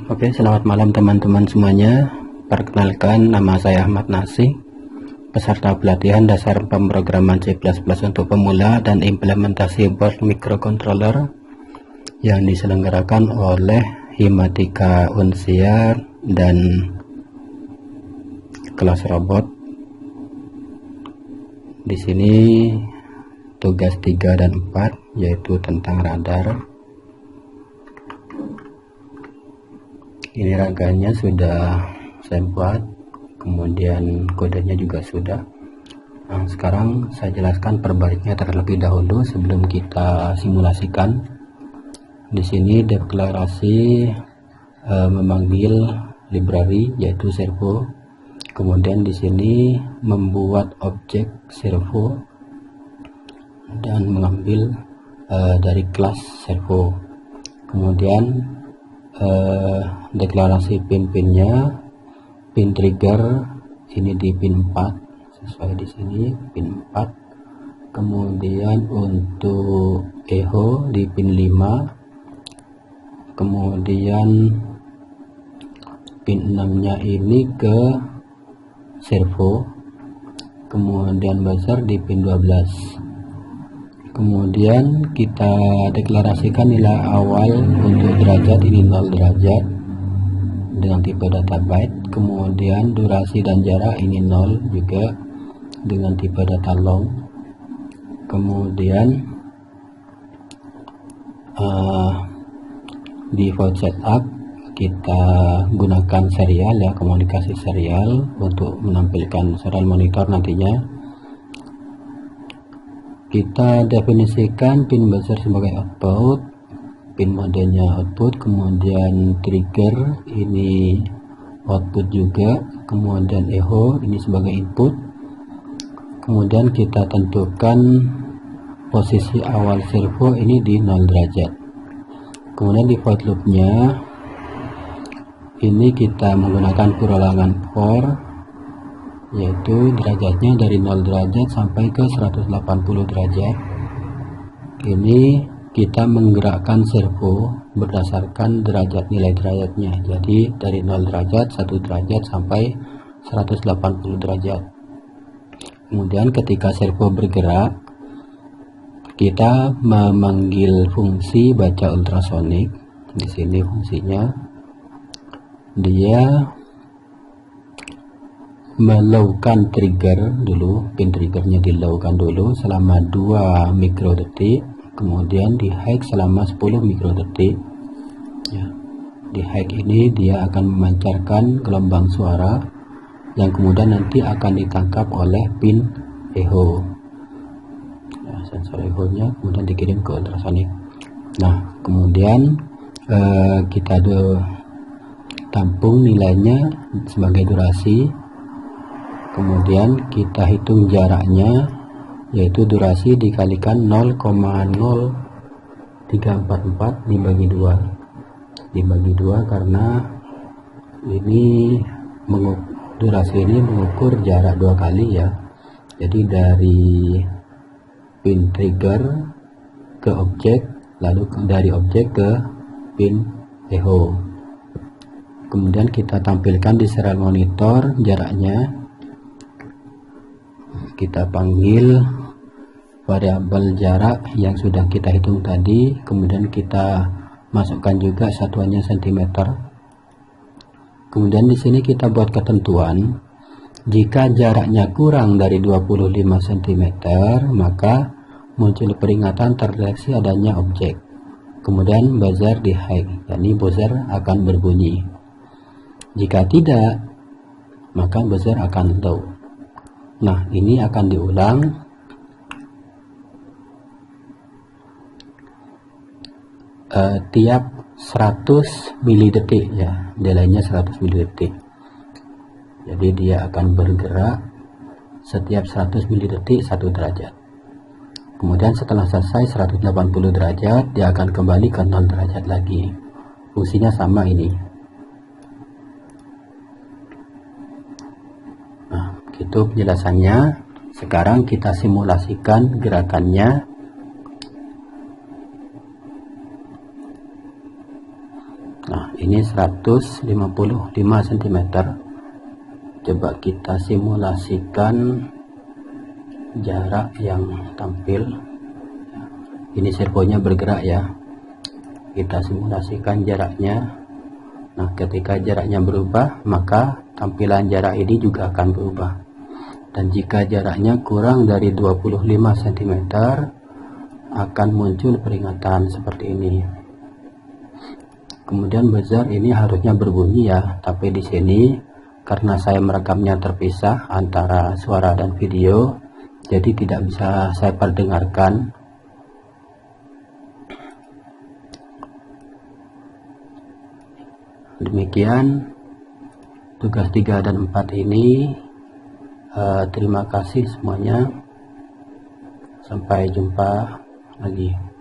Oke, selamat malam teman-teman semuanya. Perkenalkan, nama saya Ahmad Nasih, peserta pelatihan dasar pemrograman C++ untuk pemula dan implementasi board microcontroller yang diselenggarakan oleh Himatika Unsiar dan kelas robot. Di sini tugas 3 dan 4 yaitu tentang radar. Ini raganya sudah saya buat, kemudian kodenya juga sudah. Nah, sekarang saya jelaskan perbaliknya terlebih dahulu sebelum kita simulasikan. Di sini deklarasi memanggil library yaitu servo. Kemudian di sini membuat objek servo dan mengambil dari kelas servo. Kemudian deklarasi pin-pinnya, pin trigger ini di pin 4 sesuai di sini pin 4. Kemudian untuk echo di pin 5. Kemudian pin 6 nya ini ke servo. Kemudian buzzer di pin 12. Kemudian kita deklarasikan nilai awal untuk derajat, ini 0 derajat dengan tipe data byte. Kemudian durasi dan jarak ini 0 juga dengan tipe data long. Kemudian default setup kita gunakan serial ya, komunikasi serial untuk menampilkan serial monitor nantinya. Kita definisikan pin buzzer sebagai output, pin modenya output, kemudian trigger ini output juga, kemudian echo ini sebagai input. Kemudian kita tentukan posisi awal servo ini di 0 derajat. Kemudian di for loopnya ini kita menggunakan perulangan for, yaitu derajatnya dari 0 derajat sampai ke 180 derajat. Ini kita menggerakkan servo berdasarkan derajat, nilai derajatnya. Jadi dari 0 derajat, 1 derajat sampai 180 derajat. Kemudian ketika servo bergerak, kita memanggil fungsi baca ultrasonik. Di sini fungsinya dia melowkan trigger dulu, pin triggernya dilowkan dulu selama 2 mikrodetik, kemudian di high selama 10 mikrodetik ya. Di high ini dia akan memancarkan gelombang suara yang kemudian nanti akan ditangkap oleh pin echo ya, sensor echo nya kemudian dikirim ke ultrasonik. Nah, kemudian kita tampung nilainya sebagai durasi. Kemudian kita hitung jaraknya, yaitu durasi dikalikan 0,0344 dibagi 2 karena ini durasi ini mengukur jarak 2 kali ya. Jadi dari pin trigger ke objek, lalu dari objek ke pin echo. Kemudian kita tampilkan di serial monitor jaraknya. Kita panggil variabel jarak yang sudah kita hitung tadi, kemudian kita masukkan juga satuannya cm. Kemudian di sini kita buat ketentuan, jika jaraknya kurang dari 25 cm maka muncul peringatan terdeteksi adanya objek. Kemudian buzzer di high, yakni buzzer akan berbunyi. Jika tidak, maka buzzer akan low. Nah, ini akan diulang tiap 100 milidetik ya, delaynya 100 milidetik. Jadi dia akan bergerak setiap 100 milidetik 1 derajat. Kemudian setelah selesai 180 derajat, dia akan kembali ke 0 derajat lagi. Fungsinya sama ini. Itu penjelasannya. Sekarang kita simulasikan gerakannya. Nah, ini 155 cm. Coba kita simulasikan jarak yang tampil. Ini servonya bergerak ya. Kita simulasikan jaraknya. Nah, ketika jaraknya berubah, maka tampilan jarak ini juga akan berubah. Dan jika jaraknya kurang dari 25 cm, akan muncul peringatan seperti ini. Kemudian buzzer ini harusnya berbunyi ya, tapi di sini karena saya merekamnya terpisah antara suara dan video, jadi tidak bisa saya perdengarkan. Demikian tugas 3 dan 4 ini. Terima kasih semuanya. Sampai jumpa lagi.